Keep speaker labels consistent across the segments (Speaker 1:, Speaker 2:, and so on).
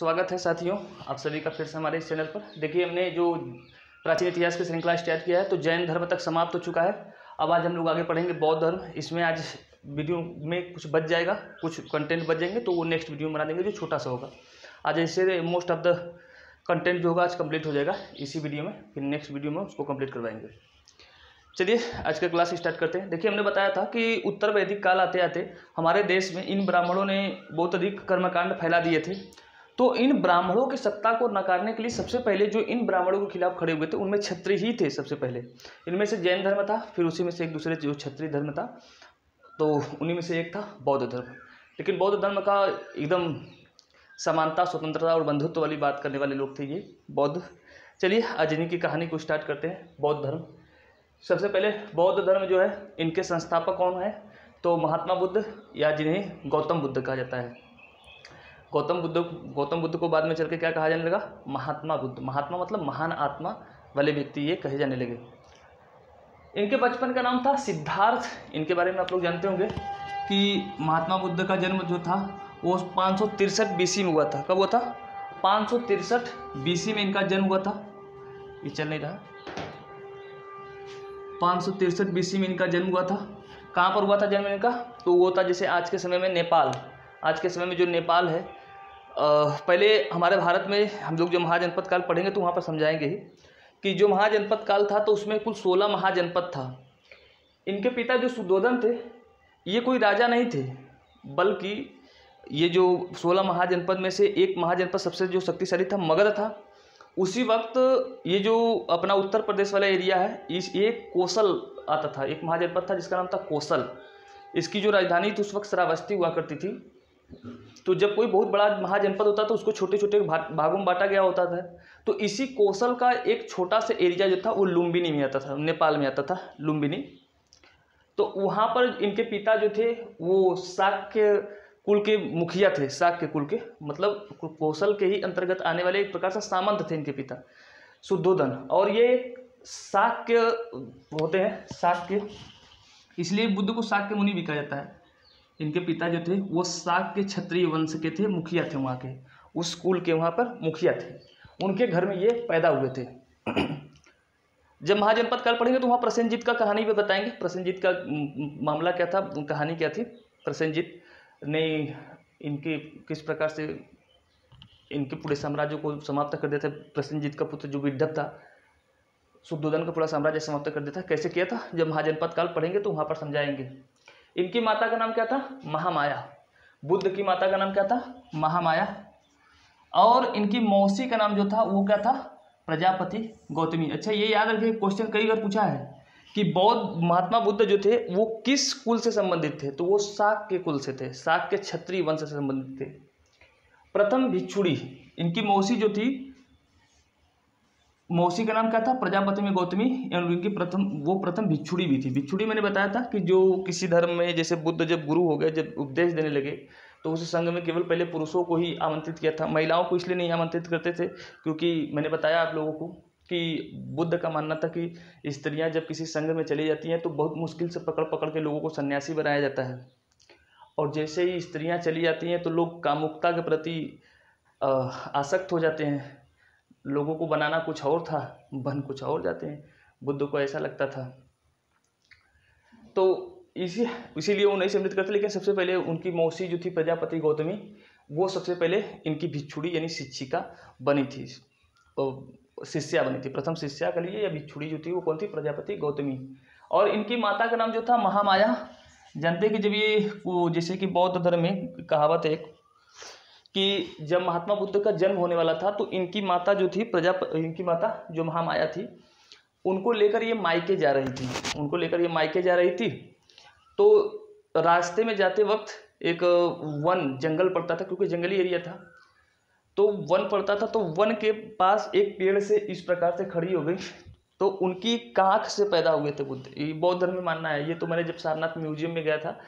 Speaker 1: स्वागत है साथियों, आप सभी का फिर से हमारे इस चैनल पर। देखिए, हमने जो प्राचीन इतिहास की श्रृंखला स्टार्ट किया है तो जैन धर्म तक समाप्त हो चुका है। अब आज हम लोग आगे पढ़ेंगे बौद्ध धर्म। इसमें आज वीडियो में कुछ बच जाएगा, कुछ कंटेंट बच जाएंगे तो वो नेक्स्ट वीडियो में बना देंगे जो छोटा सा होगा। आज ऐसे मोस्ट ऑफ द कंटेंट जो होगा आज कंप्लीट हो जाएगा इसी वीडियो में, फिर नेक्स्ट वीडियो में उसको कंप्लीट करवाएंगे। चलिए आज का क्लास स्टार्ट करते हैं। देखिए, हमने बताया था कि उत्तर वैदिक काल आते आते हमारे देश में इन ब्राह्मणों ने बहुत अधिक कर्मकांड फैला दिए थे। तो इन ब्राह्मणों की सत्ता को नकारने के लिए सबसे पहले जो इन ब्राह्मणों के खिलाफ खड़े हुए थे उनमें क्षत्रिय ही थे। सबसे पहले इनमें से जैन धर्म था, फिर उसी में से एक दूसरे जो क्षत्रिय धर्म था, तो उन्हीं में से एक था बौद्ध धर्म। लेकिन बौद्ध धर्म का एकदम समानता, स्वतंत्रता और बंधुत्व वाली बात करने वाले लोग थे ये बौद्ध। चलिए आज इन्हीं की कहानी को स्टार्ट करते हैं। बौद्ध धर्म, सबसे पहले बौद्ध धर्म जो है इनके संस्थापक कौन है तो महात्मा बुद्ध, या जिन्हें गौतम बुद्ध कहा जाता है। गौतम बुद्ध को बाद में चल के क्या कहा जाने लगा, महात्मा बुद्ध। महात्मा मतलब महान आत्मा वाले व्यक्ति ये कहे जाने लगे। इनके बचपन का नाम था सिद्धार्थ। इनके बारे में आप लोग जानते होंगे कि महात्मा बुद्ध का जन्म जो था वो 563 BC में हुआ था। कब हुआ था? 563 BC में इनका जन्म हुआ था। ये चल नहीं रहा। 563 BC में इनका जन्म हुआ था। कहाँ पर हुआ था जन्म इनका? तो वो था जैसे आज के समय में नेपाल। आज के समय में जो नेपाल है, पहले हमारे भारत में हम लोग जो महाजनपद काल पढ़ेंगे तो वहाँ पर समझाएंगे ही कि जो महाजनपद काल था तो उसमें कुल 16 महाजनपद था। इनके पिता जो सुद्धोधन थे ये कोई राजा नहीं थे, बल्कि ये जो 16 महाजनपद में से एक महाजनपद सबसे जो शक्तिशाली था मगध था। उसी वक्त ये जो अपना उत्तर प्रदेश वाला एरिया है इस एक कोसल आता था, एक महाजनपद था जिसका नाम था कोसल। इसकी जो राजधानी थी उस वक्त श्रावस्ती हुआ करती थी। तो जब कोई बहुत बड़ा महाजनपद होता तो उसको छोटे छोटे भागों में बांटा गया होता था। तो इसी कोसल का एक छोटा सा एरिया जो था वो लुम्बिनी में आता था, नेपाल में आता था लुम्बिनी। तो वहाँ पर इनके पिता जो थे वो शाक्य कुल के मुखिया थे। शाक्य कुल के मतलब कोसल के ही अंतर्गत आने वाले एक प्रकार से सामंत थे इनके पिता शुद्धोधन। और ये शाक्य होते हैं, शाक्य, इसलिए बुद्ध को शाक्य मुनि भी कहा जाता है। इनके पिता जो थे वो शाक्य क्षत्रिय वंश के थे, मुखिया थे वहाँ के, उस कुल के वहाँ पर मुखिया थे। उनके घर में ये पैदा हुए थे। जब महाजनपद काल पढ़ेंगे तो वहाँ प्रसेनजीत का कहानी भी बताएंगे। प्रसेनजीत का मामला क्या था, कहानी क्या थी। प्रसेनजीत ने इनके किस प्रकार से इनके पूरे साम्राज्य को समाप्त कर दिया था। प्रसेनजीत का पुत्र जो विड्ढप था, शुद्धोधन का पूरा साम्राज्य समाप्त कर दिया था। कैसे किया था जब महाजनपद काल पढ़ेंगे तो वहाँ पर समझाएंगे। इनकी माता का नाम क्या था? महामाया। बुद्ध की माता का नाम क्या था? महामाया। और इनकी मौसी का नाम जो था वो क्या था? प्रजापति गौतमी। अच्छा, ये याद रखिए, क्वेश्चन कई बार पूछा है कि बौद्ध महात्मा बुद्ध जो थे वो किस कुल से संबंधित थे, तो वो शाक्य कुल से थे, शाक्य क्षत्रिय वंश से संबंधित थे। प्रथम भिक्षुड़ी, इनकी मौसी जो थी, मौसी का नाम क्या था? प्रजापति में गौतमी। इनकी प्रथम भिक्षुड़ी भी थी। भिक्षुड़ी मैंने बताया था कि जो किसी धर्म में, जैसे बुद्ध जब गुरु हो गए, जब उपदेश देने लगे तो उस संघ में केवल पहले पुरुषों को ही आमंत्रित किया था, महिलाओं को इसलिए नहीं आमंत्रित करते थे क्योंकि मैंने बताया आप लोगों को कि बुद्ध का मानना था कि स्त्रियां जब किसी संघ में चली जाती हैं तो बहुत मुश्किल से पकड़ पकड़ के लोगों को सन्यासी बनाया जाता है। और जैसे ही स्त्रियाँ चली जाती हैं तो लोग कामुकता के प्रति आसक्त हो जाते हैं। लोगों को बनाना कुछ और था, बन कुछ और जाते हैं। बुद्ध को ऐसा लगता था, तो इसीलिए वो नहीं सम्मिलित करते। लेकिन सबसे पहले उनकी मौसी जो थी प्रजापति गौतमी, वो सबसे पहले इनकी भिक्षुड़ी यानी शिक्षिका बनी थी, शिष्या बनी थी। प्रथम शिष्या के लिए या भिक्षुड़ी जो थी वो कौन थी? प्रजापति गौतमी। और इनकी माता का नाम जो था महामाया। जानते कि जब ये जैसे कि बौद्ध धर्म में कहावत है कि जब महात्मा बुद्ध का जन्म होने वाला था तो इनकी माता जो थी इनकी माता जो महामाया थी उनको लेकर ये मायके जा रही थी। तो रास्ते में जाते वक्त एक वन जंगल पड़ता था, क्योंकि जंगली एरिया था तो वन पड़ता था। तो वन के पास एक पेड़ से इस प्रकार से खड़ी हो गई, तो उनकी कांख से पैदा हुए थे बुद्ध। ये बौद्ध धर्म में मानना है। ये तो मैंने जब सारनाथ म्यूजियम में गया था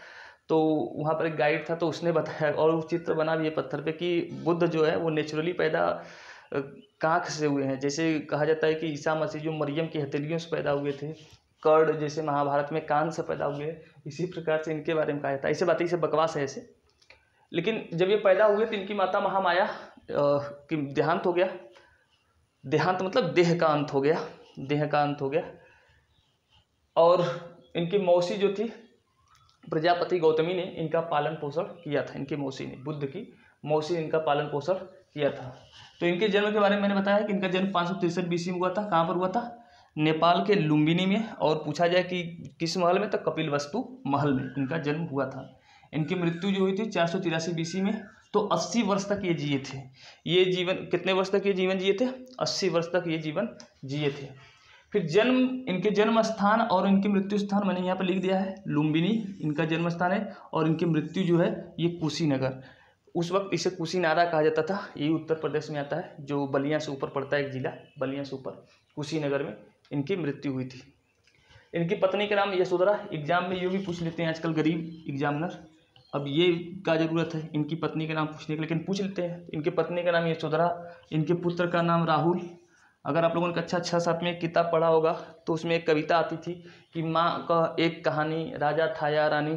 Speaker 1: तो वहाँ पर एक गाइड था तो उसने बताया, और वो चित्र बना भी है पत्थर पे, कि बुद्ध जो है वो नेचुरली पैदा कांख से हुए हैं। जैसे कहा जाता है कि ईसा मसीह जो मरियम की हथेलियों से पैदा हुए थे, कर्ण जैसे महाभारत में कान से पैदा हुए, इसी प्रकार से इनके बारे में कहा जाता है। ऐसे बातें, इसे बकवास है ऐसे। लेकिन जब ये पैदा हुए तो इनकी माता महामाया कि देहांत हो गया। देहांत मतलब देह का अंत हो गया, देह का अंत हो गया। और इनकी मौसी जो थी प्रजापति गौतमी ने इनका पालन पोषण किया था। इनकी मौसी ने, बुद्ध की मौसी ने इनका पालन पोषण किया था। तो इनके जन्म के बारे में मैंने बताया कि इनका जन्म 563 BC में हुआ था। कहाँ पर हुआ था? नेपाल के लुम्बिनी में। और पूछा जाए कि किस महल में, तो कपिलवस्तु महल में इनका जन्म हुआ था। इनकी मृत्यु जो हुई थी 483 BC में। तो 80 वर्ष तक ये जिए थे। ये जीवन कितने वर्ष तक ये जीवन जिए थे? 80 वर्ष तक ये जीवन जिए थे। फिर जन्म, इनके जन्म स्थान और इनकी मृत्यु स्थान मैंने यहाँ पर लिख दिया है। लुम्बिनी इनका जन्म स्थान है और इनकी मृत्यु जो है ये कुशीनगर, उस वक्त इसे कुशीनारा कहा जाता था। ये उत्तर प्रदेश में आता है, जो बलिया से ऊपर पड़ता है, एक जिला बलिया से ऊपर, कुशीनगर में इनकी मृत्यु हुई थी। इनकी पत्नी का नाम यशोधरा। एग्जाम में ये भी पूछ लेते हैं आजकल गरीब एग्जामिनर, अब ये का जरूरत है इनकी पत्नी का नाम पूछने का, लेकिन पूछ लेते हैं। इनकी पत्नी का नाम यशोधरा, इनके पुत्र का नाम राहुल। अगर आप लोगों ने कक्षा 6-7 में एक किताब पढ़ा होगा तो उसमें एक कविता आती थी कि माँ का एक कहानी, राजा था या रानी।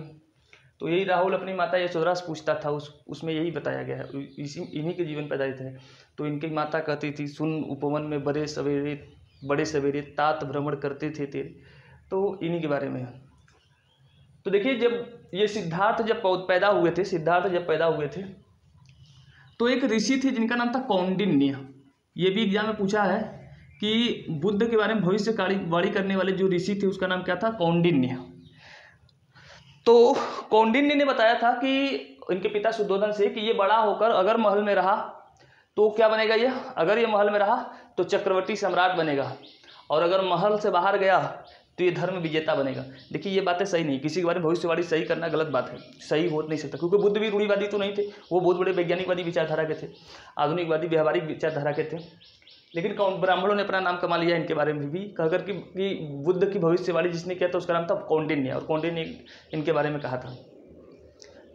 Speaker 1: तो यही राहुल अपनी माता यशोधरा से पूछता था, उसमें यही बताया गया है, इन्हीं के जीवन पर आधारित है। तो इनकी माता कहती थी, सुन उपवन में बड़े सवेरे तात भ्रमण करते थे तेरे। तो इन्हीं के बारे में है। तो देखिए, जब ये सिद्धार्थ जब पैदा हुए थे तो एक ऋषि थे जिनका नाम था कौंडिन्य। ये भी एग्जाम में पूछा है कि बुद्ध के बारे में भविष्यवाणी करने वाले जो ऋषि थे उसका नाम क्या था? कौंडिन्य। तो कौंडिन्य ने बताया था कि इनके पिता शुद्धोधन से कि ये बड़ा होकर अगर महल में रहा तो क्या बनेगा? ये अगर ये महल में रहा तो चक्रवर्ती सम्राट बनेगा, और अगर महल से बाहर गया तो ये धर्म विजेता बनेगा। देखिए, ये बातें सही नहीं, किसी के बारे में भविष्यवाणी सही करना गलत बात है, सही हो नहीं सकता, क्योंकि बुद्ध भी रूढ़िवादी तो नहीं थे, वो बहुत बड़े वैज्ञानिकवादी विचारधारा के थे, आधुनिकवादी व्यवहारिक विचारधारा के थे। लेकिन ब्राह्मणों ने अपना नाम कमा लिया इनके बारे में भी, कहकर कि बुद्ध की भविष्यवाणी जिसने किया था उसका नाम था कौंडिन्य। और कौंडिन्य इनके बारे में कहा था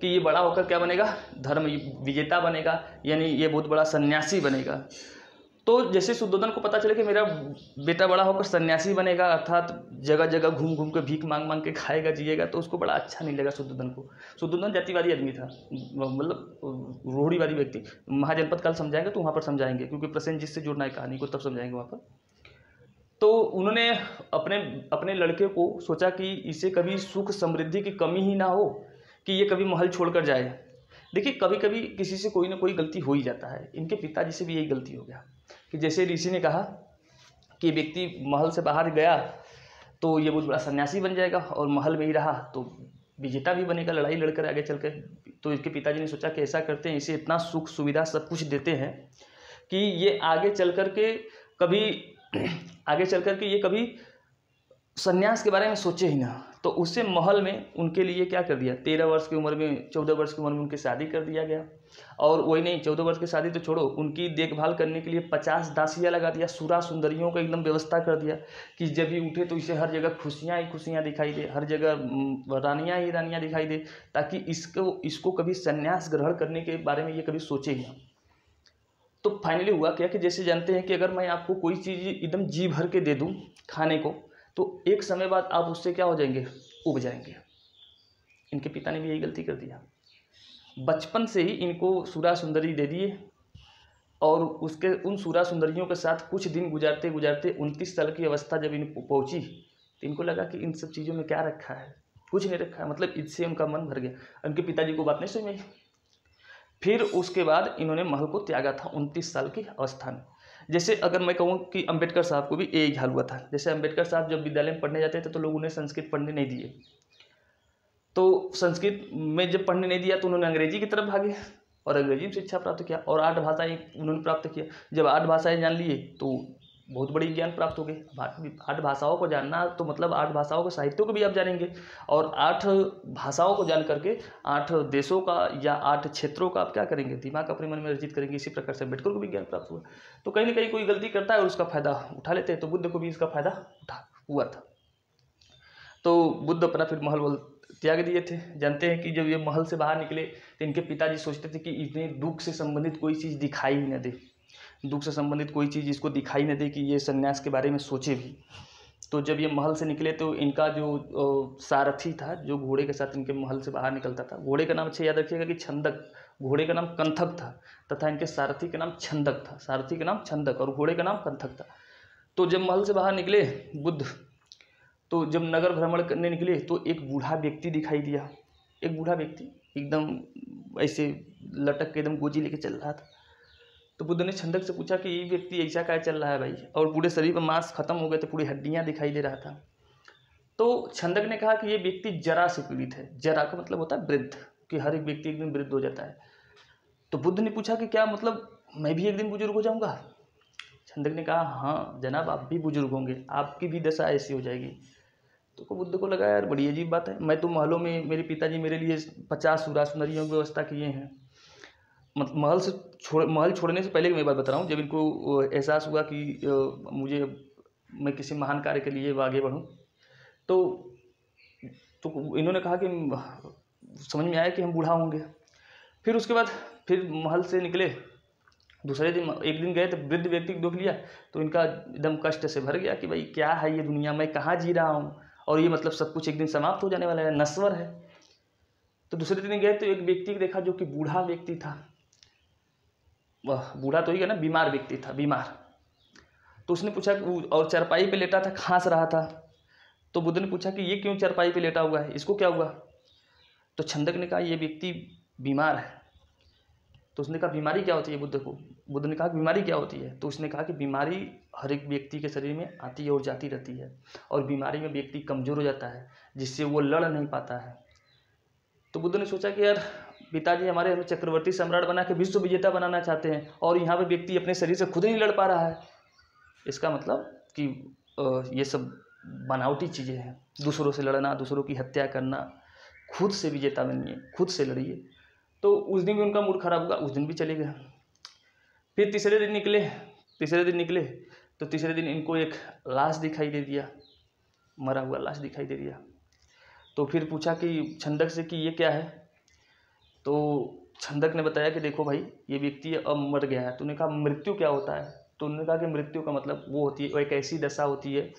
Speaker 1: कि ये बड़ा होकर क्या बनेगा? धर्म विजेता बनेगा, यानी ये बहुत बड़ा सन्यासी बनेगा। तो जैसे शुद्धोधन को पता चले कि मेरा बेटा बड़ा होकर सन्यासी बनेगा, अर्थात जगह जगह घूम घूम के भीख मांग मांग के खाएगा जिएगा, तो उसको बड़ा अच्छा नहीं लगा शुद्धोधन को। शुद्धोधन जातिवादी आदमी था, मतलब रूढ़िवादी व्यक्ति। महाजनपद काल समझाएंगे तो वहाँ पर समझाएंगे, क्योंकि प्रसेनजीत से जुड़ना है कहानी को, तब समझाएंगे वहाँ पर। तो उन्होंने अपने लड़के को सोचा कि इसे कभी सुख समृद्धि की कमी ही ना हो, कि ये कभी महल छोड़कर जाए। देखिए, कभी कभी किसी से कोई ना कोई गलती हो ही जाता है। इनके पिताजी से भी यही गलती हो गया कि जैसे ऋषि ने कहा कि व्यक्ति महल से बाहर गया तो ये बहुत बड़ा सन्यासी बन जाएगा, और महल में ही रहा तो विजेता भी बनेगा, लड़ाई लड़कर आगे चल के। तो इसके पिताजी ने सोचा कि ऐसा करते हैं, इसे इतना सुख सुविधा सब कुछ देते हैं कि ये आगे चल कर के ये कभी सन्यास के बारे में सोचे ही ना। तो उससे महल में उनके लिए क्या कर दिया, 13 वर्ष की उम्र में, 14 वर्ष की उम्र में उनकी शादी कर दिया गया। और वही नहीं, 14 वर्ष की शादी तो छोड़ो, उनकी देखभाल करने के लिए 50 दासियाँ लगा दिया, सुरा सुंदरियों का एकदम व्यवस्था कर दिया कि जब ये उठे तो इसे हर जगह खुशियाँ ही खुशियाँ दिखाई दे, हर जगह रानियाँ ही रानियाँ दिखाई दे, ताकि इसको कभी संन्यास ग्रहण करने के बारे में ये कभी सोचे ही ना। तो फाइनली हुआ क्या कि जैसे जानते हैं कि अगर मैं आपको कोई चीज़ एकदम जी भर के दे दूँ खाने को, तो एक समय बाद आप उससे क्या हो जाएंगे? उब जाएंगे। इनके पिता ने भी यही गलती कर दिया, बचपन से ही इनको सुरा सुंदरी दे दिए, और उन सुरा सुंदरियों के साथ कुछ दिन गुजारते गुजारते 29 साल की अवस्था जब इनको पहुंची तो इनको लगा कि इन सब चीज़ों में क्या रखा है, कुछ नहीं रखा है, मतलब इससे उनका मन भर गया। उनके पिताजी को बात नहीं समझ में आई। फिर उसके बाद इन्होंने महल को त्यागा था 29 साल की अवस्था में। जैसे अगर मैं कहूँ कि अंबेडकर साहब को भी यही हाल हुआ था। जैसे अंबेडकर साहब जब विद्यालय में पढ़ने जाते थे तो लोग उन्हें संस्कृत पढ़ने नहीं दिए, तो संस्कृत में जब पढ़ने नहीं दिया तो उन्होंने अंग्रेजी की तरफ भागे और अंग्रेजी में शिक्षा प्राप्त किया, और 8 भाषाएं उन्होंने प्राप्त किया। जब 8 भाषाएं जान लिए तो बहुत बड़ी ज्ञान प्राप्त हो गई। 8 भाषाओं को जानना तो मतलब 8 भाषाओं के साहित्यों को भी आप जानेंगे, और 8 भाषाओं को जान करके 8 देशों का या 8 क्षेत्रों का आप क्या करेंगे, दिमाग अपने मन में अर्जित करेंगे। इसी प्रकार से अम्बेडकर को भी ज्ञान प्राप्त हुआ। तो कहीं ना कहीं कोई गलती करता है और उसका फायदा उठा लेते हैं, तो बुद्ध को भी इसका फायदा हुआ था। तो बुद्ध अपना फिर महल त्याग दिए थे। जानते हैं कि जब ये महल से बाहर निकले तो इनके पिताजी सोचते थे कि इन्हें दुख से संबंधित कोई चीज़ दिखाई ही न दे, दुख से संबंधित कोई चीज़ इसको दिखाई न दे कि ये सन्यास के बारे में सोचे भी। तो जब ये महल से निकले तो इनका जो सारथी था, जो घोड़े के साथ इनके महल से बाहर निकलता था, घोड़े का नाम अच्छा याद रखिएगा कि छंदक, घोड़े का नाम कंथक था, तथा इनके सारथी का नाम छंदक था। सारथी का नाम छंदक और घोड़े का नाम कंथक था। तो जब महल से बाहर निकले बुद्ध, तो जब नगर भ्रमण करने निकले तो एक बूढ़ा व्यक्ति दिखाई दिया। एक बूढ़ा व्यक्ति एकदम ऐसे लटक के एकदम गोजी लेके चल रहा था। तो बुद्ध ने छंदक से पूछा कि ये व्यक्ति ऐसा क्या चल रहा है भाई, और पूरे शरीर पर मांस खत्म हो गए थे, पूरी हड्डियां दिखाई दे रहा था। तो छंदक ने कहा कि ये व्यक्ति जरा से पीड़ित है। जरा का मतलब होता है वृद्ध, कि हर एक व्यक्ति एक दिन वृद्ध हो जाता है। तो बुद्ध ने पूछा कि क्या मतलब मैं भी एक दिन बुजुर्ग हो जाऊंगा? छंदक ने कहा हाँ जनाब, आप भी बुजुर्ग होंगे, आपकी भी दशा ऐसी हो जाएगी। तो बुद्ध को लगा यार बड़ी अजीब बात है, मैं तो महलों में मेरे पिताजी मेरे लिए 50 सुरासुंदरियों की व्यवस्था किए हैं। महल छोड़ने से पहले की मैं बात बता रहा हूँ, जब इनको एहसास हुआ कि मैं किसी महान कार्य के लिए आगे बढ़ूँ, तो इन्होंने कहा कि समझ में आया कि हम बूढ़ा होंगे। फिर उसके बाद फिर महल से निकले। दूसरे दिन एक दिन गए तो वृद्ध व्यक्ति को देख लिया तो इनका एकदम कष्ट से भर गया कि भाई क्या है ये दुनिया, मैं कहाँ जी रहा हूँ, और ये मतलब सब कुछ एक दिन समाप्त हो जाने वाला है, नश्वर है। तो दूसरे दिन गए तो एक व्यक्ति को देखा जो कि बूढ़ा व्यक्ति था। वह बूढ़ा तो ही है ना, बीमार व्यक्ति था, बीमार। तो उसने पूछा और चारपाई पे लेटा था, खांस रहा था। तो बुद्ध ने पूछा कि ये क्यों चारपाई पे लेटा हुआ है, इसको क्या हुआ? तो छंदक ने कहा ये व्यक्ति बीमार है। तो उसने कहा बीमारी क्या होती है बुद्ध को? बुद्ध ने कहा बीमारी क्या होती है? तो उसने कहा कि बीमारी हर एक व्यक्ति के शरीर में आती है और जाती रहती है, और बीमारी में व्यक्ति कमज़ोर हो जाता है जिससे वो लड़ नहीं पाता है। तो बुद्ध ने सोचा कि यार पिताजी हमारे हमें चक्रवर्ती सम्राट बना के विश्व विजेता बनाना चाहते हैं, और यहाँ पे व्यक्ति अपने शरीर से खुद ही नहीं लड़ पा रहा है। इसका मतलब कि ये सब बनावटी चीज़ें हैं, दूसरों से लड़ना, दूसरों की हत्या करना। खुद से विजेता बनिए, खुद से लड़िए। तो उस दिन भी उनका मूड खराब हुआ, उस दिन भी चले गए। फिर तीसरे दिन निकले तो तीसरे दिन इनको एक लाश दिखाई दे दिया, मरा हुआ लाश दिखाई दे दिया। तो फिर पूछा कि छंदक से कि ये क्या है? तो छंदक ने बताया कि देखो भाई ये व्यक्ति अब मर गया है। तो उन्होंने कहा मृत्यु क्या होता है? तो उन्होंने कहा कि मृत्यु का मतलब वो होती है, एक ऐसी दशा होती है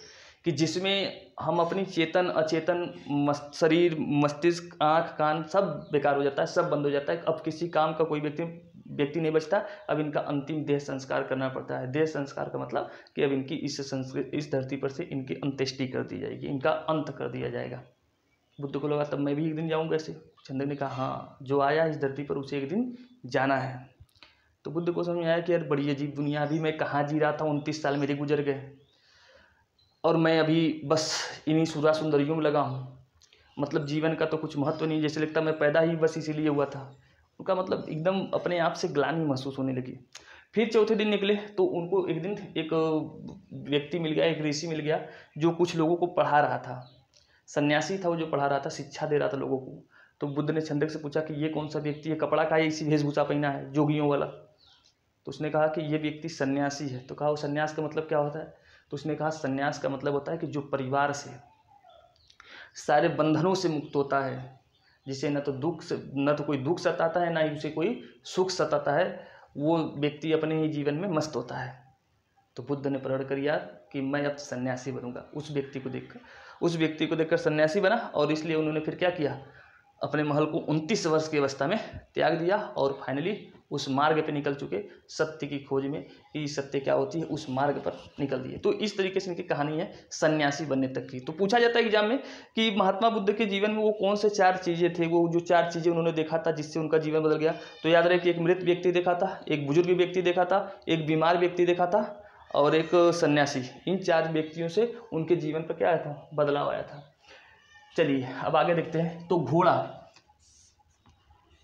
Speaker 1: कि जिसमें हम अपनी चेतन अचेतन शरीर, मस्तिष्क, आँख, कान सब बेकार हो जाता है, सब बंद हो जाता है। अब किसी काम का कोई व्यक्ति नहीं बचता। अब इनका अंतिम देह संस्कार करना पड़ता है। देह संस्कार का मतलब कि अब इनकी इस धरती पर से इनकी अंत्येष्टि कर दी जाएगी, इनका अंत कर दिया जाएगा। बुद्ध को लगा तब मैं भी एक दिन जाऊँगा ऐसे। छंदक ने कहा हाँ, जो आया इस धरती पर उसे एक दिन जाना है। तो बुद्ध को समझ में आया कि यार बड़ी अजीब दुनिया, अभी मैं कहाँ जी रहा था, 29 साल मेरे गुजर गए और मैं अभी बस इन्हीं सुरा सुंदरियों में लगा हूँ। मतलब जीवन का तो कुछ महत्व नहीं, जैसे लगता मैं पैदा ही बस इसीलिए हुआ था। उनका मतलब एकदम अपने आप से ग्लानि महसूस होने लगी। फिर चौथे दिन निकले तो उनको एक दिन एक व्यक्ति मिल गया, एक ऋषि मिल गया जो कुछ लोगों को पढ़ा रहा था। सन्यासी था वो जो पढ़ा रहा था, शिक्षा दे रहा था लोगों को। तो बुद्ध ने छंदक से पूछा कि ये कौन सा व्यक्ति है, कपड़ा का इसी वेशभूषा पहना है जोगियों वाला? तो उसने कहा कि ये व्यक्ति सन्यासी है। तो कहा वो सन्यास का मतलब क्या होता है? तो उसने कहा सन्यास का मतलब होता है कि जो परिवार से सारे बंधनों से मुक्त होता है, जिसे न तो कोई दुख सताता है, ना ही उसे कोई सुख सताता है, वो व्यक्ति अपने ही जीवन में मस्त होता है। तो बुद्ध ने प्रण कर यार कि मैं अब सन्यासी बनूंगा। उस व्यक्ति को देखकर सन्यासी बना, और इसलिए उन्होंने फिर क्या किया, अपने महल को 29 वर्ष की अवस्था में त्याग दिया और फाइनली उस मार्ग पे निकल चुके, सत्य की खोज में कि सत्य क्या होती है, उस मार्ग पर निकल दिए। तो इस तरीके से इनकी कहानी है सन्यासी बनने तक की। तो पूछा जाता है एग्जाम में कि महात्मा बुद्ध के जीवन में वो कौन से 4 चीज़ें थे, वो जो 4 चीज़ें उन्होंने देखा था जिससे उनका जीवन बदल गया। तो याद रहे कि एक मृत व्यक्ति देखा था, एक बुजुर्ग व्यक्ति देखा था, एक बीमार व्यक्ति देखा था और एक सन्यासी। इन 4 व्यक्तियों से उनके जीवन पर क्या आया था, बदलाव आया था। चलिए अब आगे देखते हैं। तो घोड़ा,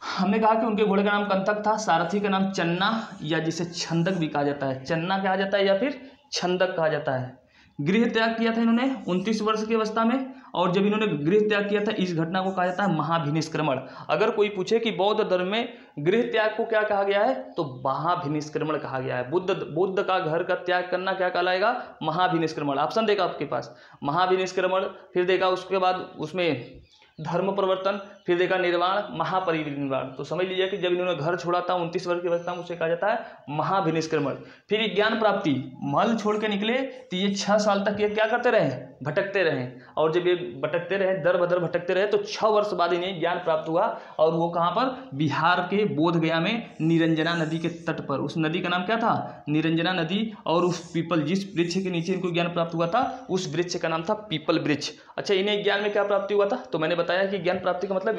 Speaker 1: हमने कहा कि उनके घोड़े का नाम कंथक था, सारथी का नाम चन्ना या जिसे छंदक भी कहा जाता है, चन्ना कहा जाता है या फिर छंदक कहा जाता है। गृह त्याग किया था इन्होंने 29 वर्ष की अवस्था में, और जब इन्होंने गृह त्याग किया था इस घटना को कहा जाता है महाभिनिष्क्रमण। अगर कोई पूछे कि बौद्ध धर्म में गृह त्याग को क्या कहा गया है, तो महाभिनिष्क्रमण कहा गया है। बुद्ध का घर का त्याग करना क्या कहलाएगा, महाभिनिष्क्रमण। ऑप्शन देगा आपके पास, महाभिनिष्क्रमण, फिर देगा उसके बाद उसमें धर्म परिवर्तन, फिर देखा निर्वाण, महापरिनिर्वाण। तो समझ लीजिए कि जब इन्होंने घर छोड़ा था 29 वर्ष की अवस्था में, उसे कहा जाता है महाभिनिष्क्रमण। फिर ज्ञान प्राप्ति, महल छोड़ के निकले तो ये 6 साल तक ये क्या करते रहे, भटकते रहे। और जब ये भटकते रहे, दर बदर भटकते रहे, तो 6 वर्ष बाद इन्हें ज्ञान प्राप्त हुआ। और वो कहाँ पर, बिहार के बोधगया में निरंजना नदी के तट पर। उस नदी का नाम क्या था, निरंजना नदी। और उस पीपल, जिस वृक्ष के नीचे इनको ज्ञान प्राप्त हुआ था, उस वृक्ष का नाम था पीपल वृक्ष। अच्छा, इन्हें ज्ञान में क्या प्राप्ति हुआ था, तो मैंने बताया कि ज्ञान प्राप्ति का मतलब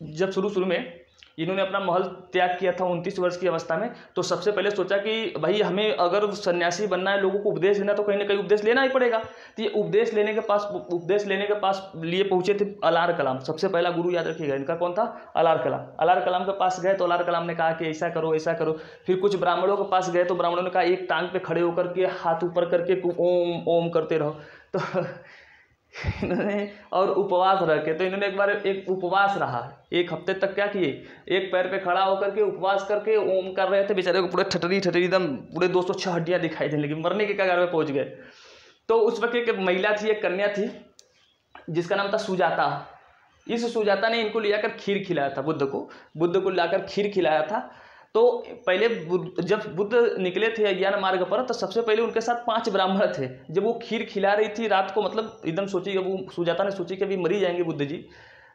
Speaker 1: जब शुरू में इन्होंने अपना महल त्याग किया था 29 वर्ष की अवस्था में, तो सबसे पहले सोचा कि भाई हमें अगर सन्यासी बनना है, लोगों को उपदेश देना, तो कहीं ना कहीं उपदेश लेना ही पड़ेगा। तो ये उपदेश लेने के पास लिए पहुंचे थे अलार कलाम। सबसे पहला गुरु याद रखिएगा इनका कौन था, अलार कलाम। अलार कलाम के पास गए तो अलार कलाम ने कहा कि ऐसा करो ऐसा करो। फिर कुछ ब्राह्मणों के पास गए तो ब्राह्मणों ने कहा एक टांग पे खड़े होकर के हाथ ऊपर करके ओम ओम करते रहो। तो इन्होंने और उपवास रखे, तो इन्होंने एक बार एक उपवास रहा, 1 हफ्ते तक क्या किए, एक पैर पे खड़ा होकर के उपवास करके ओम कर रहे थे। बेचारे को पूरे ठटरी एकदम पूरे 206 हड्डियां दिखाई देने लगी, मरने के कगार में पहुंच गए। तो उस वक्त एक महिला थी, एक कन्या थी, जिसका नाम था सुजाता। इस सुजाता ने इनको ले जाकर खीर खिलाया था, बुद्ध को लाकर खीर खिलाया था। तो पहले जब बुद्ध निकले थे अज्ञान मार्ग पर, तो सबसे पहले उनके साथ 5 ब्राह्मण थे। जब वो खीर खिला रही थी रात को, मतलब एकदम सोची, वो सुजाता ने सोची कि अभी मरी जाएंगे बुद्ध जी।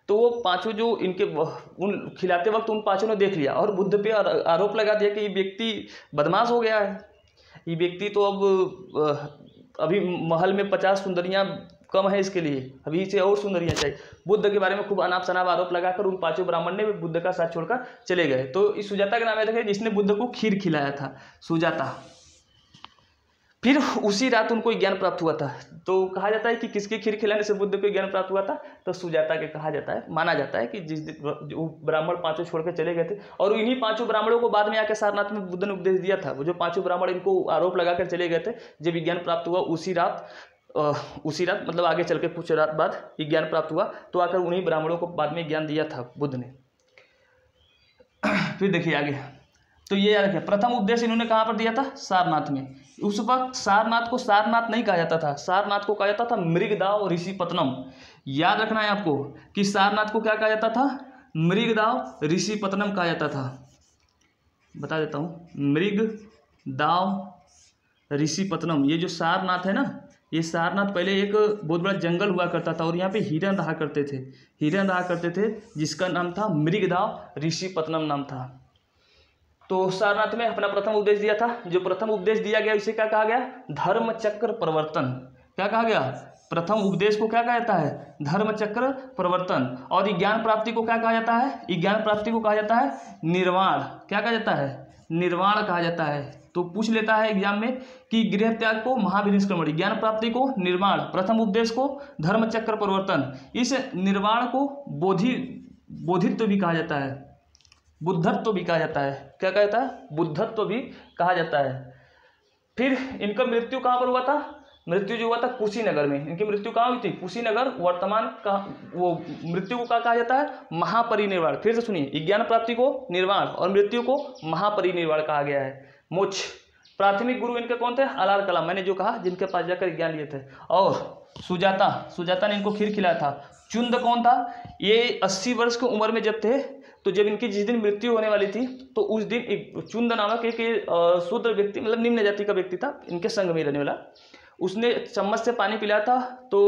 Speaker 1: तो वो 5 जो इनके उन खिलाते वक्त उन 5 ने देख लिया और बुद्ध पे आरोप लगा दिया कि ये व्यक्ति बदमाश हो गया है। ये व्यक्ति तो अब अभी महल में 50 सुंदरियां कम है इसके लिए, अभी इसे और सुंदरियां चाहिए। बुद्ध के बारे में खूब अनाप शनाप आरोप लगाकर उन 5 ब्राह्मण ने बुद्ध का साथ छोड़कर चले गए। तो इस सुजाता का नाम है, जिसने बुद्ध को खीर खिलाया था, सुजाता। फिर उसी रात उनको ज्ञान प्राप्त हुआ था। तो कहा जाता है कि किसकी खीर खिलाने से बुद्ध को ज्ञान प्राप्त हुआ था, तो सुजाता के कहा जाता है, माना जाता है कि जिस दिन जो ब्राह्मण 5 छोड़ के चले गए थे, और इन्हीं 5 ब्राह्मणों को बाद में आकर सारनाथ में बुद्ध ने उपदेश दिया था। वो जो 5 ब्राह्मण इनको आरोप लगाकर चले गए थे, जब विज्ञान प्राप्त हुआ उसी रात मतलब आगे चल के कुछ रात बाद ज्ञान प्राप्त हुआ, तो आकर उन्हीं ब्राह्मणों को बाद में ज्ञान दिया था बुद्ध ने। फिर देखिए आगे, तो ये याद रखिए, प्रथम उपदेश इन्होंने कहाँ पर दिया था, सारनाथ में। उस वक्त सारनाथ को सारनाथ नहीं कहा जाता था, सारनाथ को कहा जाता था मृगदाव ऋषिपत्तनम। याद रखना है आपको कि सारनाथ को क्या कहा जाता था, मृगदाव ऋषिपत्तनम कहा जाता था। बता देता हूँ, मृगदाव ऋषिपत्तनम। ये जो सारनाथ है ना, ये सारनाथ पहले एक बहुत बड़ा जंगल हुआ करता था, और यहाँ पे हिरन रहा करते थे, जिसका नाम था मृगदाव ऋषिपत्तनम नाम था। तो सारनाथ में अपना प्रथम उपदेश दिया था। जो प्रथम उपदेश दिया गया उसे क्या कहा गया, धर्म चक्र प्रवर्तन। क्या कहा गया, प्रथम उपदेश को क्या कहा जाता है, धर्म चक्र प्रवर्तन। और ज्ञान प्राप्ति को क्या कहा जाता है, ज्ञान प्राप्ति को कहा जाता है निर्वाण। क्या कहा जाता है, निर्वाण कहा जाता है। तो पूछ लेता है एग्जाम में कि गृह त्याग को महाभिनिष्क्रमण, ज्ञान प्राप्ति को निर्वाण, प्रथम उपदेश को धर्म चक्र प्रवर्तन। इस निर्वाण को बोधित्व भी कहा जाता है, बुद्धत्व भी कहा जाता है। क्या कहता है, बुद्धत्व भी कहा जाता है। फिर इनका मृत्यु कहाँ पर हुआ था, मृत्यु जो हुआ था कुशीनगर में। इनकी मृत्यु कहाँ हुई थी, कुशीनगर। वर्तमान का वो मृत्यु को क्या कहा जाता है, महापरिनिर्वाण। फिर से सुनिए, ज्ञान प्राप्ति को निर्वाण और मृत्यु को महापरिनिर्वाण कहा गया है, मोक्ष। प्राथमिक गुरु इनके कौन थे, अलार कलाम, मैंने जो कहा, जिनके पास जाकर ज्ञान लिए थे। और सुजाता ने इनको खीर खिलाया था। चुंद कौन था, ये 80 वर्ष की उम्र में जब थे, तो जब इनकी जिस दिन मृत्यु होने वाली थी, तो उस दिन एक चुंद नामक एक शूद्र व्यक्ति, मतलब निम्न जाति का व्यक्ति था, इनके संग में रहने वाला, उसने चम्मच से पानी पिलाया था। तो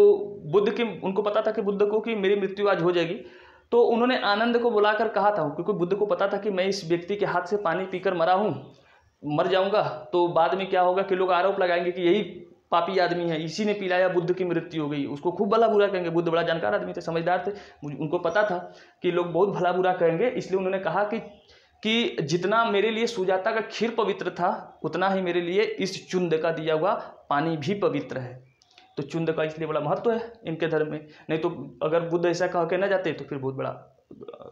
Speaker 1: उनको पता था कि बुद्ध को कि मेरी मृत्यु आज हो जाएगी। तो उन्होंने आनंद को बुलाकर कहा था, क्योंकि बुद्ध को पता था कि मैं इस व्यक्ति के हाथ से पानी पीकर मर जाऊंगा, तो बाद में क्या होगा कि लोग आरोप लगाएंगे कि यही पापी आदमी है, इसी ने पिलाया, बुद्ध की मृत्यु हो गई। उसको खूब भला बुरा कहेंगे। बुद्ध बड़ा जानकार आदमी थे, समझदार थे, उनको पता था कि लोग बहुत भला बुरा कहेंगे। इसलिए उन्होंने कहा कि जितना मेरे लिए सुजाता का खीर पवित्र था, उतना ही मेरे लिए इस चुंद का दिया हुआ पानी भी पवित्र है। तो चुंद का इसलिए बड़ा महत्व है इनके धर्म में। नहीं तो अगर बुद्ध ऐसा कह के न जाते तो फिर बहुत बड़ा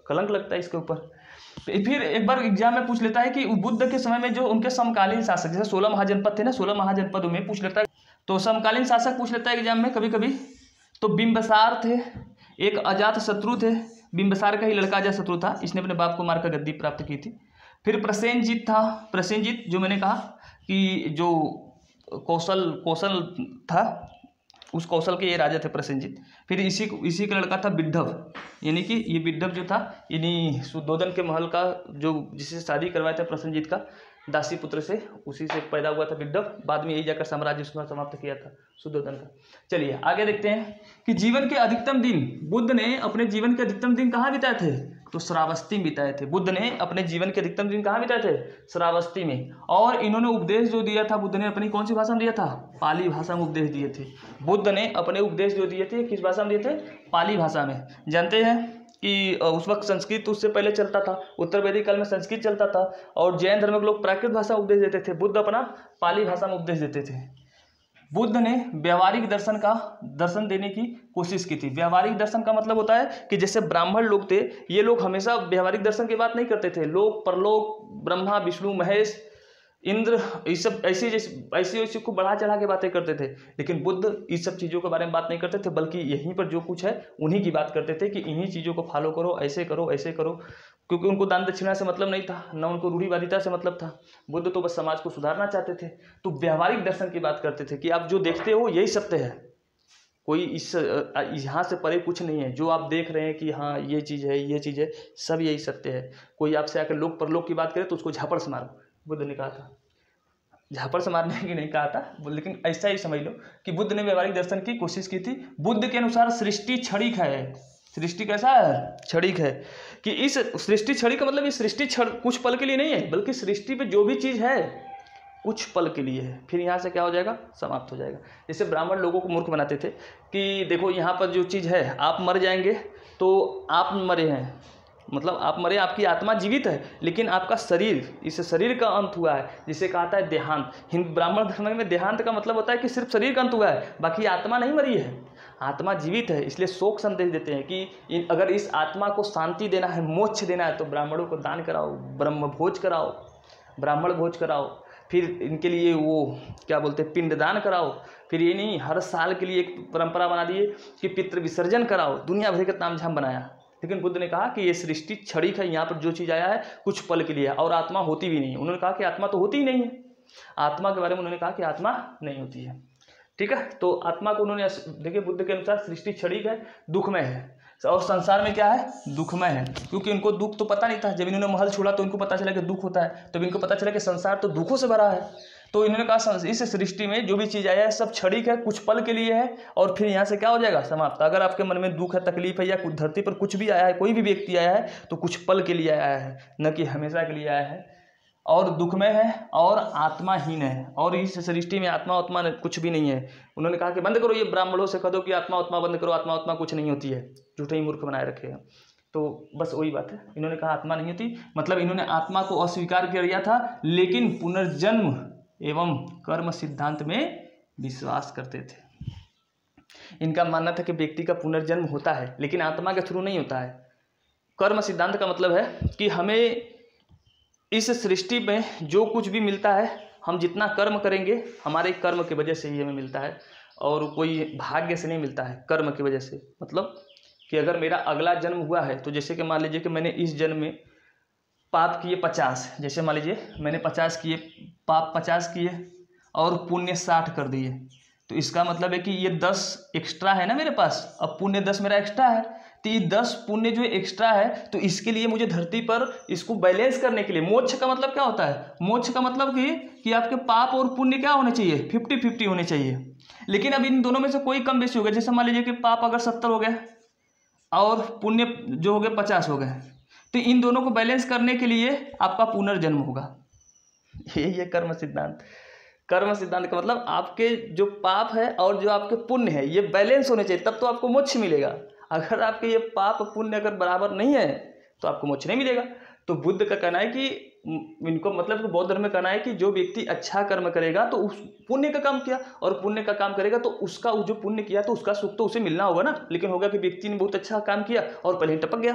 Speaker 1: कलंक लगता है इसके ऊपर। फिर एक बार एग्जाम में पूछ लेता है कि बुद्ध के समय में जो उनके समकालीन शासक, जैसे 16 महाजनपद थे ना, 16 महाजनपदों में पूछ लेता है, तो समकालीन शासक पूछ लेता है एग्जाम में कभी कभी। तो बिंबिसार थे, एक अजात शत्रु थे, बिंबिसार का ही लड़का अजात शत्रु था, इसने अपने बाप को मारकर गद्दी प्राप्त की थी। फिर प्रसेनजीत था, प्रसेनजीत जो मैंने कहा कि जो कौशल था, उस कौशल के ये राजा थे प्रसेनजीत। फिर इसी का लड़का था विड्ढव, यानी कि ये विड्ढव जो था यानी शुद्धोधन के महल का जो जिससे शादी करवाया था प्रसेनजीत का दासी पुत्र से, उसी से पैदा हुआ था विड्ढव। बाद में यही जाकर साम्राज्य उसका समाप्त किया था शुद्धोधन का। चलिए आगे देखते हैं कि जीवन के अधिकतम दिन बुद्ध ने अपने जीवन के अधिकतम दिन कहाँ बिताए थे, तो श्रावस्ती में बिताए थे। बुद्ध ने अपने जीवन के अधिकतम दिन कहाँ बिताए थे, श्रावस्ती में। और इन्होंने उपदेश जो दिया था बुद्ध ने अपनी कौन सी भाषा में दिया था, पाली भाषा में उपदेश दिए थे। बुद्ध ने अपने उपदेश जो दिए थे किस भाषा में दिए थे, पाली भाषा में। जानते हैं कि उस वक्त संस्कृत उससे पहले चलता था, उत्तर वैदिक काल में संस्कृत चलता था और जैन धर्म के लोग प्राकृत भाषा उपदेश देते थे, बुद्ध अपना पाली भाषा में उपदेश देते थे। बुद्ध ने व्यवहारिक दर्शन देने की कोशिश की थी। व्यवहारिक दर्शन का मतलब होता है कि जैसे ब्राह्मण लोग थे, ये लोग हमेशा व्यवहारिक दर्शन की बात नहीं करते थे। लोक परलोक, ब्रह्मा विष्णु महेश इंद्र, ये सब ऐसी को बढ़ा चढ़ा के बातें करते थे, लेकिन बुद्ध इस सब चीज़ों के बारे में बात नहीं करते थे, बल्कि यहीं पर जो कुछ है उन्हीं की बात करते थे कि इन्हीं चीज़ों को फॉलो करो, ऐसे करो ऐसे करो। क्योंकि उनको दान दक्षिणा से मतलब नहीं था, न उनको रूढ़िवादिता से मतलब था। बुद्ध तो बस समाज को सुधारना चाहते थे। तो व्यवहारिक दर्शन की बात करते थे कि आप जो देखते हो यही सत्य है, कोई इस यहाँ से परे कुछ नहीं है। जो आप देख रहे हैं कि हाँ ये चीज़ है ये चीज़ है, सब यही सत्य है। कोई आपसे आकर लोक परलोक की बात करे तो उसको झापड़ से मारो, बुद्ध ने कहा था। झापड़ से मारने की नहीं कहा था, लेकिन ऐसा ही समझ लो कि बुद्ध ने व्यवहारिक दर्शन की कोशिश की थी। बुद्ध के अनुसार सृष्टि क्षणिक है। सृष्टि कैसा है, क्षणिक है। कि इस सृष्टि क्षणिक का मतलब ये सृष्टि कुछ पल के लिए नहीं है, बल्कि सृष्टि पे जो भी चीज़ है कुछ पल के लिए है, फिर यहाँ से क्या हो जाएगा, समाप्त हो जाएगा। जैसे ब्राह्मण लोगों को मूर्ख बनाते थे कि देखो यहाँ पर जो चीज़ है, आप मर जाएंगे तो आप मरे हैं, मतलब आप मरे, आपकी आत्मा जीवित है, लेकिन आपका शरीर, इस शरीर का अंत हुआ है, जिसे कहता है देहांत। हिंदू ब्राह्मण धर्म में देहांत का मतलब होता है कि सिर्फ शरीर का अंत हुआ है, बाकी आत्मा नहीं मरी है, आत्मा जीवित है। इसलिए शोक संदेश देते हैं कि अगर इस आत्मा को शांति देना है, मोक्ष देना है, तो ब्राह्मणों को दान कराओ, ब्रह्म भोज कराओ, ब्राह्मण भोज कराओ, फिर इनके लिए वो क्या बोलते हैं पिंडदान कराओ। फिर ये नहीं, हर साल के लिए एक परंपरा बना दिए कि पितृ विसर्जन कराओ, दुनिया भर का तामझाम बनाया। लेकिन बुद्ध ने कहा कि ये सृष्टि क्षणिक है, यहाँ पर जो चीज़ आया है कुछ पल के लिए है, और आत्मा होती भी नहीं है। उन्होंने कहा कि आत्मा तो होती ही नहीं है। आत्मा के बारे में उन्होंने कहा कि आत्मा नहीं होती है। ठीक है, तो आत्मा को उन्होंने, देखिए बुद्ध के अनुसार सृष्टि क्षणिक है, दुखमय है, और संसार में क्या है, दुखमय है। क्योंकि इनको दुख तो पता नहीं था। जब इन्होंने महल छोड़ा तो इनको पता चला कि दुख होता है, तब इनको पता चला कि संसार तो दुखों से भरा है। तो इन्होंने कहा इस सृष्टि में जो भी चीज़ आया है सब क्षणिक है, कुछ पल के लिए है, और फिर यहाँ से क्या हो जाएगा, समाप्त। अगर आपके मन में दुख है, तकलीफ है, या कुछ धरती पर कुछ भी आया है, कोई भी व्यक्ति आया है, तो कुछ पल के लिए आया है, न कि हमेशा के लिए आया है, और दुखमय है और आत्माहीन है। और इस सृष्टि में आत्मा आत्मा कुछ भी नहीं है। उन्होंने कहा कि बंद करो, ये ब्राह्मणों से कह दो कि आत्मा आत्मा बंद करो, आत्मा आत्मा कुछ नहीं होती है, झूठे ही मूर्ख बनाए रखे हैं। तो बस वही बात है, इन्होंने कहा आत्मा नहीं होती, मतलब इन्होंने आत्मा को अस्वीकार कर दिया था, लेकिन पुनर्जन्म एवं कर्म सिद्धांत में विश्वास करते थे। इनका मानना था कि व्यक्ति का पुनर्जन्म होता है, लेकिन आत्मा के थ्रू नहीं होता है। कर्म सिद्धांत का मतलब है कि हमें इस सृष्टि में जो कुछ भी मिलता है, हम जितना कर्म करेंगे हमारे कर्म की वजह से ही हमें मिलता है, और कोई भाग्य से नहीं मिलता है, कर्म की वजह से। मतलब कि अगर मेरा अगला जन्म हुआ है, तो जैसे कि मान लीजिए कि मैंने इस जन्म में पाप किए 50, जैसे मान लीजिए मैंने 50 किए, पाप 50 किए और पुण्य 60 कर दिए, तो इसका मतलब है कि ये 10 एक्स्ट्रा है ना मेरे पास, अब पुण्य 10 मेरा एक्स्ट्रा है, तो ये 10 पुण्य जो एक्स्ट्रा है, तो इसके लिए मुझे धरती पर इसको बैलेंस करने के लिए, मोक्ष का मतलब क्या होता है, मोक्ष का मतलब कि आपके पाप और पुण्य क्या होने चाहिए, 50-50 होने चाहिए। लेकिन अब इन दोनों में से कोई कम बेसी हो गया, जैसे मान लीजिए कि पाप अगर 70 हो गए और पुण्य जो हो गए 50 हो गए, तो इन दोनों को बैलेंस करने के लिए आपका पुनर्जन्म होगा। ये कर्म सिद्धांत। कर्म सिद्धांत का मतलब आपके जो पाप है और जो आपके पुण्य है ये बैलेंस होने चाहिए, तब तो आपको मोक्ष मिलेगा। अगर आपके ये पाप पुण्य अगर बराबर नहीं है तो आपको मोक्ष नहीं मिलेगा। तो बुद्ध का कहना है कि इनको मतलब कि बौद्ध धर्म में कहना है कि जो व्यक्ति अच्छा कर्म करेगा तो उस पुण्य का काम किया, और पुण्य का काम करेगा तो उसका जो पुण्य किया तो उसका सुख तो उसे मिलना होगा ना। लेकिन होगा कि व्यक्ति ने बहुत अच्छा काम किया और पहले ही टपक गया,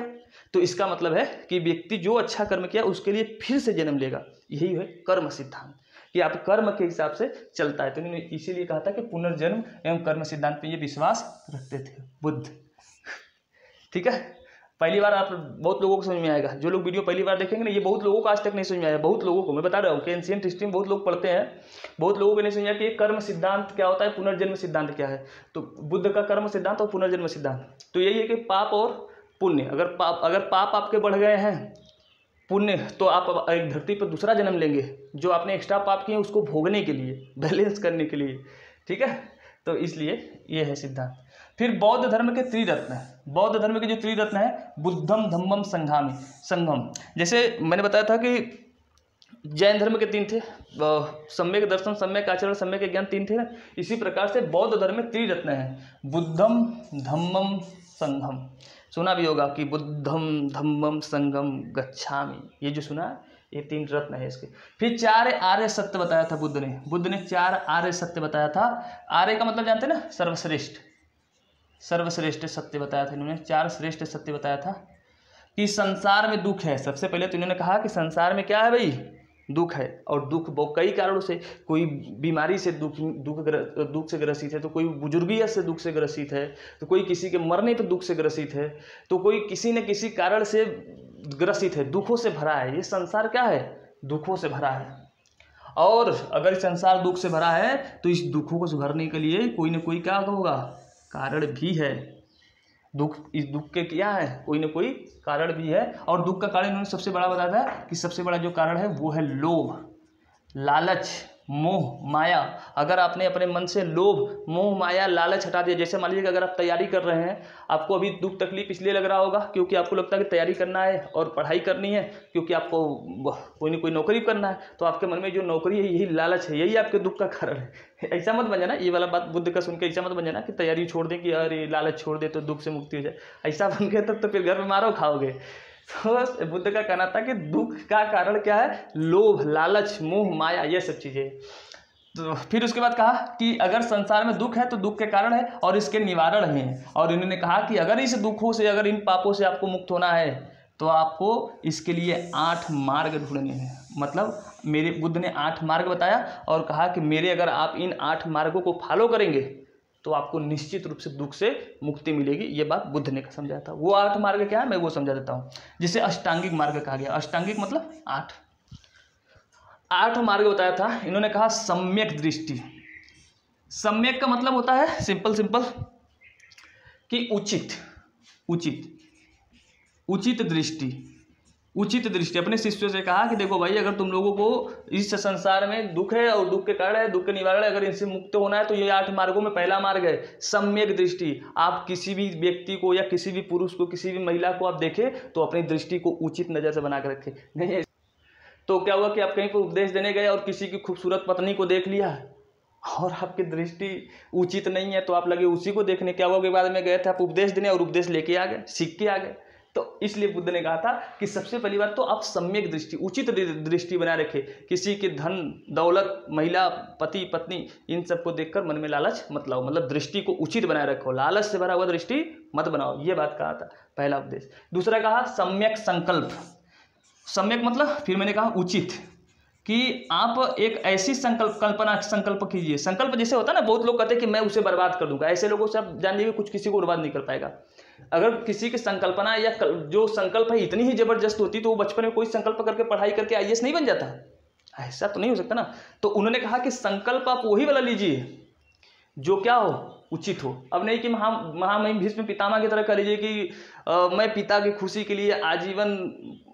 Speaker 1: तो इसका मतलब है कि व्यक्ति जो अच्छा कर्म किया उसके लिए फिर से जन्म लेगा। यही है कर्म सिद्धांत, कि आप कर्म के हिसाब से चलता है। तो इन्होंने इसीलिए कहा था कि पुनर्जन्म एवं कर्म सिद्धांत पे ये विश्वास रखते थे बुद्ध। ठीक है, पहली बार आप बहुत लोगों को समझ में आएगा, जो लोग वीडियो पहली बार देखेंगे ना, ये बहुत लोगों को आज तक नहीं समझ में आया। बहुत लोगों को मैं बता रहा हूँ कि एंशिएंट हिस्ट्री में बहुत लोग पढ़ते हैं, बहुत लोगों को नहीं समझा कि कर्म सिद्धांत क्या होता है, पुनर्जन्म सिद्धांत क्या है। तो बुद्ध का कर्म सिद्धांत और पुनर्जन्म सिद्धांत तो यही है कि पाप और पुण्य, अगर पाप आपके बढ़ गए हैं, पुण्य तो आप एक धरती पर दूसरा जन्म लेंगे जो आपने एक्स्ट्रा पाप किए उसको भोगने के लिए, बैलेंस करने के लिए, ठीक है। तो इसलिए ये है सिद्धांत। फिर बौद्ध धर्म के त्रिरत्न, बौद्ध धर्म के जो त्रिरत्न है, बुद्धम धम्मम संघम। जैसे मैंने बताया था कि जैन धर्म के 3 थे, सम्यक दर्शन, सम्यक आचरण, सम्यक ज्ञान, 3 थे ना। इसी प्रकार से बौद्ध धर्म में त्रिरत्न है, बुद्धम धम्मम संघम। सुना भी होगा कि बुद्धम धम्मम संघम गच्छामि, ये जो सुना ये 3 रत्न है इसके। फिर 4 आर्य सत्य बताया था बुद्ध ने 4 आर्य सत्य बताया था। आर्य का मतलब जानते हैं ना, सर्वश्रेष्ठ सत्य बताया था इन्होंने। 4 श्रेष्ठ सत्य बताया था कि संसार में दुख है। सबसे पहले तो इन्होंने कहा कि संसार में क्या है भाई, दुख है, और दुख कई कारणों से, कोई बीमारी से दुख से ग्रसित है, तो कोई बुजुर्गियत से दुख से ग्रसित है, तो कोई किसी के मरने पर दुख से ग्रसित है, तो कोई किसी न किसी कारण से ग्रसित है, दुखों से भरा है। ये संसार क्या है, दुखों से भरा है। और अगर संसार दुख से भरा है तो इस दुखों को सुधारने के लिए कोई न कोई क्या होगा, कारण भी है। इस दुख के क्या है, कोई ना कोई कारण भी है। और दुख का कारण इन्होंने सबसे बड़ा बताया था कि सबसे बड़ा जो कारण है वो है लोभ, लालच, मोह, माया। अगर आपने अपने मन से लोभ, मोह, माया, लालच हटा दिया, जैसे मान लीजिए कि अगर आप तैयारी कर रहे हैं, आपको अभी दुख तकलीफ इसलिए लग रहा होगा क्योंकि आपको लगता है कि तैयारी करना है और पढ़ाई करनी है, क्योंकि आपको कोई ना कोई नौकरी करना है, तो आपके मन में जो नौकरी है यही लालच है, यही आपके दुख का कारण है। ऐसा मत बन जाना, ये वाला बात बुद्ध का सुन के ऐसा मत बन जाना कि तैयारी छोड़ दें कि अरे लालच छोड़ दे तो दुख से मुक्ति हो जाए। ऐसा बन गया तब तो फिर घर में मारो खाओगे। तो बुद्ध का कहना था कि दुख का कारण क्या है, लोभ, लालच, मोह, माया, ये सब चीज़ें। तो फिर उसके बाद कहा कि अगर संसार में दुख है तो दुख के कारण है और इसके निवारण हैं। और इन्होंने कहा कि अगर इस दुखों से, अगर इन पापों से आपको मुक्त होना है तो आपको इसके लिए 8 मार्ग ढूंढने हैं। मतलब मेरे बुद्ध ने 8 मार्ग बताया और कहा कि मेरे अगर आप इन 8 मार्गों को फॉलो करेंगे तो आपको निश्चित रूप से दुख से मुक्ति मिलेगी। ये बात बुद्ध ने समझाया था। वो 8 मार्ग क्या है मैं वो समझा देता हूँ, जिसे अष्टांगिक मार्ग कहा गया। अष्टांगिक मतलब 8 मार्ग बताया था। इन्होंने कहा सम्यक दृष्टि। सम्यक का मतलब होता है सिंपल कि उचित दृष्टि। अपने शिष्यों से कहा कि देखो भाई, अगर तुम लोगों को इस संसार में दुख है और दुख के कारण है, दुख के निवारण है, अगर इनसे मुक्त होना है तो ये 8 मार्गों में पहला मार्ग है सम्यक दृष्टि। आप किसी भी व्यक्ति को या किसी भी पुरुष को, किसी भी महिला को आप देखें तो अपनी दृष्टि को उचित नज़र से बना कर रखें। नहीं तो क्या हुआ कि आप कहीं पर उपदेश देने गए और किसी की खूबसूरत पत्नी को देख लिया और आपकी दृष्टि उचित नहीं है तो आप लगे उसी को देखने। क्या हुआ कि बाद में गए थे आप उपदेश देने और उपदेश लेके आ गए, सीख के आ गए। तो इसलिए बुद्ध ने कहा था कि सबसे पहली बात तो आप सम्यक दृष्टि, उचित दृष्टि बनाए रखें। किसी के धन दौलत, महिला, पति पत्नी, इन सबको देखकर मन में लालच मत लाओ। मतलब दृष्टि को उचित बनाए रखो, लालच से भरा हुआ दृष्टि मत बनाओ। ये बात कहा था, पहला उपदेश। दूसरा कहा सम्यक संकल्प। सम्यक मतलब फिर मैंने कहा उचित, कि आप एक ऐसी संकल्प कीजिए। संकल्प जैसे होता है ना, बहुत लोग कहते हैं कि मैं उसे बर्बाद कर दूंगा। ऐसे लोगों से आप जान लीजिए कुछ किसी को बर्बाद नहीं कर पाएगा। अगर किसी की संकल्पना या जो संकल्प है इतनी ही जबरदस्त होती तो वो बचपन में कोई संकल्प करके पढ़ाई करके IAS नहीं बन जाता। ऐसा तो नहीं हो सकता ना। तो उन्होंने कहा कि संकल्प आप वही वाला लीजिए जो क्या हो, उचित हो। अब नहीं कि महामहिम भीष्म पितामह की तरह कह लीजिए कि मैं पिता की खुशी के लिए आजीवन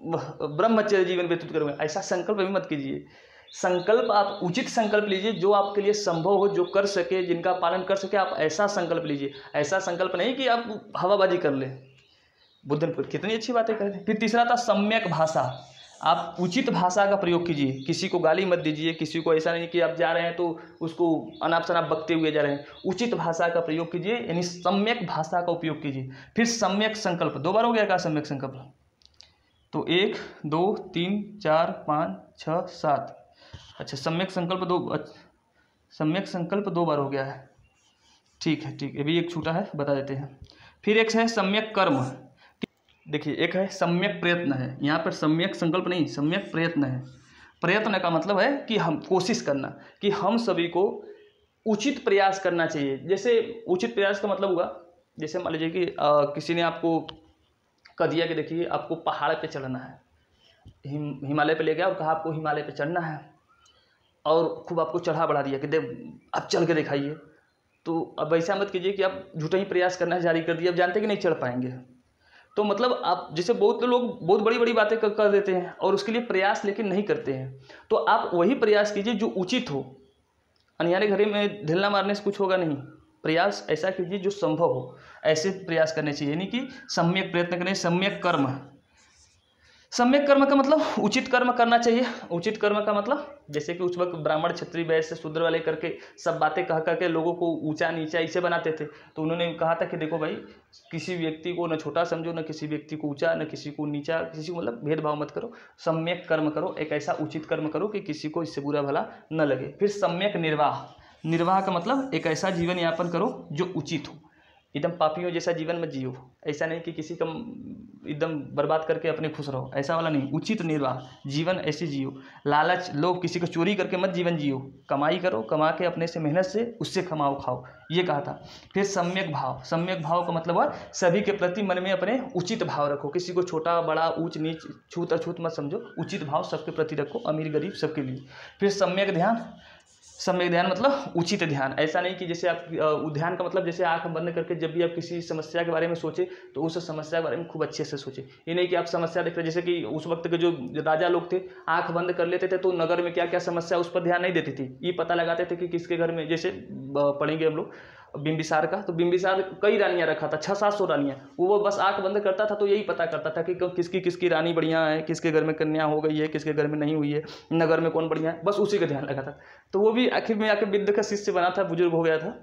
Speaker 1: ब्रह्मचर्य जीवन व्यतीत करूँगा। ऐसा संकल्प भी मत कीजिए। संकल्प आप उचित संकल्प लीजिए जो आपके लिए संभव हो, जो कर सके, जिनका पालन कर सके, आप ऐसा संकल्प लीजिए। ऐसा संकल्प नहीं कि आप हवाबाजी कर लें। बुद्ध ने कितनी अच्छी बातें कह दी। फिर तीसरा था सम्यक भाषा। आप उचित भाषा का प्रयोग कीजिए। किसी को गाली मत दीजिए, किसी को ऐसा नहीं कि आप जा रहे हैं तो उसको अनाप शनाप बकते हुए जा रहे हैं। उचित भाषा का प्रयोग कीजिए, यानी सम्यक भाषा का उपयोग कीजिए। फिर सम्यक संकल्प, 2 बार हो गया का सम्यक संकल्प, तो 1 2 3 4 5 6 7। अच्छा, सम्यक संकल्प 2 बार हो गया है। ठीक है, अभी एक छूटा है, बता देते हैं। फिर एक है सम्यक कर्म। देखिए, एक है सम्यक प्रयत्न है। यहाँ पर सम्यक संकल्प नहीं, सम्यक प्रयत्न है। प्रयत्न का मतलब है कि हम कोशिश करना, कि हम सभी को उचित प्रयास करना चाहिए। जैसे उचित प्रयास का मतलब हुआ, जैसे मान लीजिए कि किसी ने आपको कह दिया कि देखिए आपको पहाड़ पे चढ़ना है, हिमालय पे ले गया और कहा आपको हिमालय पे चढ़ना है, और खूब आपको चढ़ा बढ़ा दिया कि दे आप चल के दिखाइए। तो अब ऐसा मत कीजिए कि आप झूठा ही प्रयास करना जारी कर दिए, अब जानते कि नहीं चढ़ पाएंगे। तो मतलब आप जैसे बहुत लोग बहुत बड़ी बड़ी बातें कर देते हैं और उसके लिए प्रयास लेकिन नहीं करते हैं, तो आप वही प्रयास कीजिए जो उचित हो। अनजाने घरे में ढिलना मारने से कुछ होगा नहीं, प्रयास ऐसा कीजिए जो संभव हो, ऐसे प्रयास करने चाहिए, यानी कि सम्यक प्रयत्न करें, सम्यक कर्म। सम्यक कर्म का मतलब उचित कर्म करना चाहिए। उचित कर्म का मतलब जैसे कि उस वक्त ब्राह्मण क्षत्रिय वैश्य शूद्र वाले करके सब बातें कह करके लोगों को ऊंचा नीचा इसे बनाते थे, तो उन्होंने कहा था कि देखो भाई, किसी व्यक्ति को न छोटा समझो, न किसी व्यक्ति को ऊंचा, न किसी को नीचा, किसी को मतलब भेदभाव मत करो, सम्यक कर्म करो, एक ऐसा उचित कर्म करो कि किसी को इससे बुरा भला न लगे। फिर सम्यक निर्वाह। निर्वाह का मतलब एक ऐसा जीवन यापन करो जो उचित हो, एकदम पापियों जैसा जीवन मत जियो, ऐसा नहीं कि किसी का एकदम बर्बाद करके अपने खुश रहो, ऐसा वाला नहीं। उचित निर्वाह जीवन ऐसे जियो। लालच लोभ किसी को चोरी करके मत जीवन जियो, कमाई करो, कमा के अपने से मेहनत से उससे कमाओ खाओ, ये कहा था। फिर सम्यक भाव। सम्यक भाव का मतलब है सभी के प्रति मन में अपने उचित भाव रखो, किसी को छोटा बड़ा ऊंच नीच छूत अछूत मत समझो, उचित भाव सबके प्रति रखो, अमीर गरीब सबके लिए। फिर सम्यक ध्यान। सम्यक ध्यान मतलब उचित ध्यान, ऐसा नहीं कि जैसे आप ध्यान का मतलब जैसे आंख बंद करके जब भी आप किसी समस्या के बारे में सोचे तो उस समस्या के बारे में खूब अच्छे से सोचे। ये नहीं कि आप समस्या देख रहे, जैसे कि उस वक्त के जो राजा लोग थे आंख बंद कर लेते थे तो नगर में क्या क्या समस्या उस पर ध्यान नहीं देती थी, ये पता लगाते थे कि किसके घर में, जैसे पढ़ेंगे हम लोग बिंबिसार का, तो बिंबिसार कई रानियां रखा था, 600-700 रानियां, वो बस आंख बंद करता था तो यही पता करता था कि किसकी किसकी रानी बढ़िया है, किसके घर में कन्या हो गई है, किसके घर में नहीं हुई है, नगर में कौन बढ़िया है, बस उसी का ध्यान लगा था। तो वो भी आखिर में आकर बुद्ध का शिष्य बना था, बुजुर्ग हो गया था।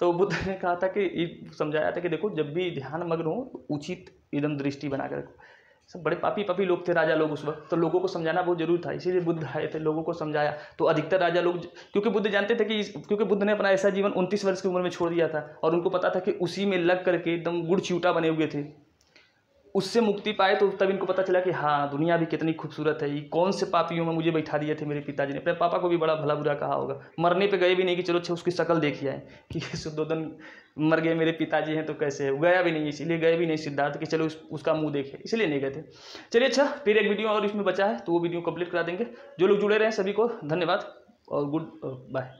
Speaker 1: तो बुद्ध ने कहा था कि समझाया था कि देखो जब भी ध्यान मग्न हो उचित एकदम दृष्टि बना कर रखो। सब बड़े पापी लोग थे राजा लोग उस वक्त, तो लोगों को समझाना बहुत जरूरी था, इसीलिए बुद्ध आए थे, लोगों को समझाया। तो अधिकतर राजा लोग, क्योंकि बुद्ध जानते थे कि क्योंकि बुद्ध ने अपना ऐसा जीवन 29 वर्ष की उम्र में छोड़ दिया था और उनको पता था कि उसी में लग करके एकदम गुड़ चिवटा बने हुए थे, उससे मुक्ति पाए। तो तब इनको पता चला कि हाँ दुनिया भी कितनी खूबसूरत है, ये कौन से पापियों में मुझे बैठा दिए थे मेरे पिताजी ने। अपने पापा को भी बड़ा भला बुरा कहा होगा, मरने पे गए भी नहीं कि चलो अच्छा उसकी शक्ल देखी आए कि शुद्धोधन मर गए मेरे पिताजी हैं तो कैसे है, गया भी नहीं, इसीलिए गए भी नहीं सिद्धार्थ कि चलो उसका मुंह देखे, इसलिए नहीं गए थे। चलिए अच्छा, फिर एक वीडियो और इसमें बचा है तो वो वीडियो कंप्लीट करा देंगे। जो लोग जुड़े रहे सभी को धन्यवाद और गुड बाय।